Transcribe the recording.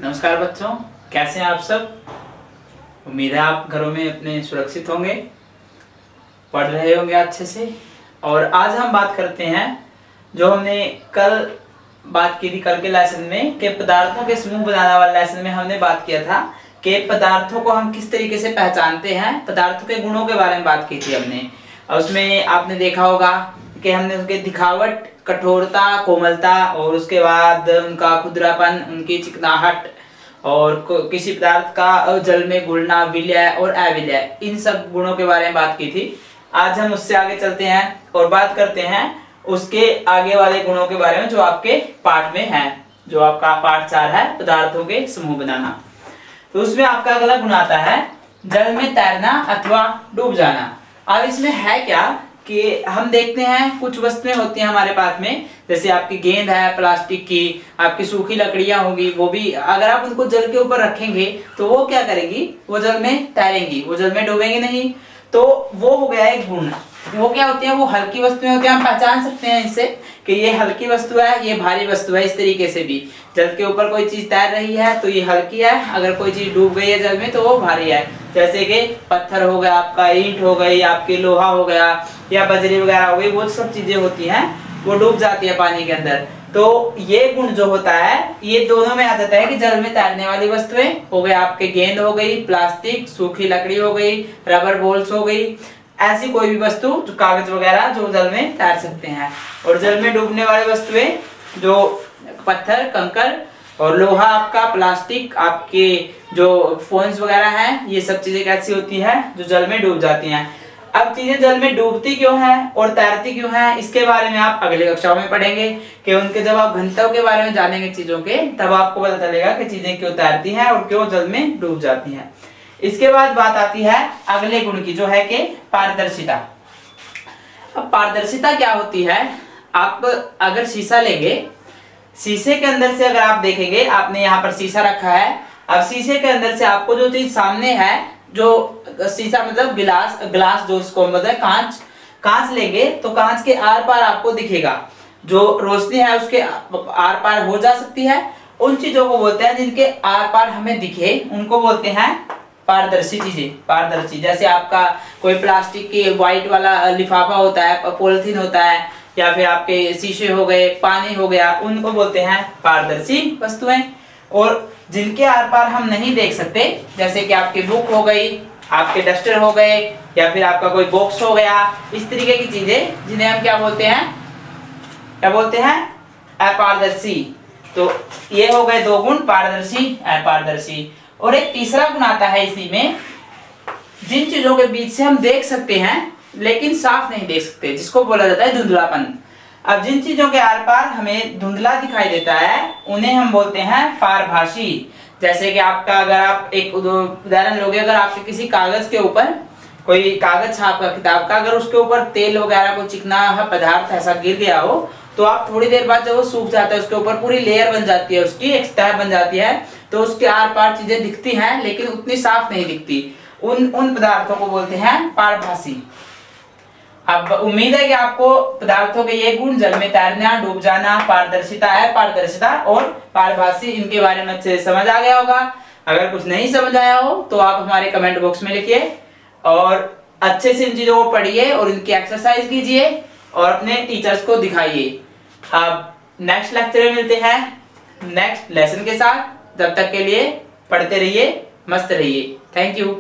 नमस्कार बच्चों, कैसे हैं आप सब। उम्मीद है आप घरों में अपने सुरक्षित होंगे, पढ़ रहे होंगे अच्छे से। और आज हम बात करते हैं जो हमने कल बात की थी, कल के लेसन में कि पदार्थों के समूह बनाने वाले लेसन में हमने बात किया था कि पदार्थों को हम किस तरीके से पहचानते हैं। पदार्थों के गुणों के बारे में बात की थी हमने, और उसमें आपने देखा होगा कि हमने उसके दिखावट, कठोरता, कोमलता और उसके बाद उनका खुरदरापन, उनकी चिकनाहट और किसी पदार्थ का जल में घुलना, विलय और अविलय, इन सब गुणों के बारे में बात की थी। आज हम उससे आगे चलते हैं और बात करते हैं उसके आगे वाले गुणों के बारे में जो आपके पाठ में है, जो आपका पाठ 4 है, पदार्थों के समूह बनाना। तो उसमें आपका अगला गुण आता है जल में तैरना अथवा डूब जाना। अब इसमें है क्या कि हम देखते हैं कुछ वस्तुएं होती हैं हमारे पास में, जैसे आपकी गेंद है प्लास्टिक की, आपकी सूखी लकड़ियां होगी, वो भी अगर आप उनको जल के ऊपर रखेंगे तो वो क्या करेंगी, वो जल में तैरेंगी, वो जल में डूबेंगी नहीं। तो वो हो गया एक गुण। वो क्या होती है, वो हल्की वस्तुएं होती हैं, हम पहचान सकते हैं इससे कि ये हल्की वस्तु है, ये भारी वस्तु है। इस तरीके से भी जल के ऊपर कोई चीज तैर रही है तो ये हल्की है, अगर कोई चीज डूब गई है जल में तो वो भारी है। जैसे कि पत्थर हो गया, आपका ईंट हो गई, आपके लोहा हो गया या बजरी वगैरह हो गई, वो सब चीजें होती हैं, वो डूब जाती है पानी के अंदर। तो ये गुण जो होता है ये दोनों में आ जाता है कि जल में तैरने वाली वस्तुएं हो गई, आपके गेंद हो गई, प्लास्टिक, सूखी लकड़ी हो गई, रबर बॉल्स हो गई, ऐसी कोई भी वस्तु जो कागज वगैरह जो जल में तैर सकते हैं। और जल में डूबने वाली वस्तुएं जो पत्थर, कंकर और लोहा, आपका प्लास्टिक, आपके जो फोन्स वगैरह हैं, ये सब चीजें कैसी होती हैं जो जल में डूब जाती हैं। अब चीजें जल में डूबती क्यों हैं और तैरती क्यों हैं, इसके बारे में आप अगली कक्षाओं में पढ़ेंगे कि उनके जब आप घनत्व के बारे में जानेंगे चीजों के, तब आपको पता चलेगा कि चीजें क्यों तैरती हैं और क्यों जल में डूब जाती हैं। इसके बाद बात आती है अगले गुण की, जो है कि पारदर्शिता। अब पारदर्शिता क्या होती है, आप अगर शीशा लेंगे, शीशे के अंदर से अगर आप देखेंगे, आपने यहाँ पर शीशा रखा है, अब शीशे के अंदर से आपको जो चीज सामने है, जो शीशा मतलब ग्लास जो इसको मतलब कांच लेंगे तो कांच के आर पार आपको दिखेगा, जो रोशनी है उसके आर पार हो जा सकती है। उन चीजों को बोलते हैं जिनके आर पार हमें दिखे, उनको बोलते हैं पारदर्शी चीजें। पारदर्शी जैसे आपका कोई प्लास्टिक के व्हाइट वाला लिफाफा होता है, पॉलिथीन होता है, या फिर आपके शीशे हो गए, पानी हो गया, उनको बोलते हैं पारदर्शी वस्तुएं। और जिनके आर पार हम नहीं देख सकते, जैसे कि आपकी बुक हो गई, आपके डस्टर हो गए, या फिर आपका कोई बॉक्स हो गया, इस तरीके की चीजें जिन्हें हम क्या बोलते हैं, अपारदर्शी। तो ये हो गए 2 गुण, पारदर्शी, अपारदर्शी। और एक तीसरा गुण आता है इसी में, जिन चीजों के बीच से हम देख सकते हैं लेकिन साफ नहीं देख सकते, जिसको बोला जाता है धुंधलापन। अब जिन चीजों के आर पार हमें धुंधला दिखाई देता है उन्हें हम बोलते हैं पारभासी। जैसे कि आपका, अगर आप एक उदाहरण लोगे, अगर आपके किसी कागज के ऊपर कोई कागज छाप का, किताब का, अगर उसके ऊपर तेल वगैरह कोई चिकना पदार्थ ऐसा गिर गया हो, तो आप थोड़ी देर बाद जब वो सूख जाता है, उसके ऊपर पूरी लेयर बन जाती है, उसकी एक सतह बन जाती है, तो उसके आर पार चीजें दिखती हैं लेकिन उतनी साफ नहीं दिखती। उन पदार्थों को बोलते हैं पारभासी। अब उम्मीद है कि आपको पदार्थों के ये गुण, जल में तैरना, डूब जाना, पारदर्शिता है, पारदर्शिता और पारभासी, इनके बारे में अच्छे से समझ आ गया होगा। अगर कुछ नहीं समझ आया हो तो आप हमारे कमेंट बॉक्स में लिखिए और अच्छे से इन चीजों को पढ़िए और इनकी एक्सरसाइज कीजिए और अपने टीचर्स को दिखाइए। अब नेक्स्ट लेक्चर में मिलते हैं नेक्स्ट लेसन के साथ। जब तक के लिए पढ़ते रहिए, मस्त रहिए। Thank you.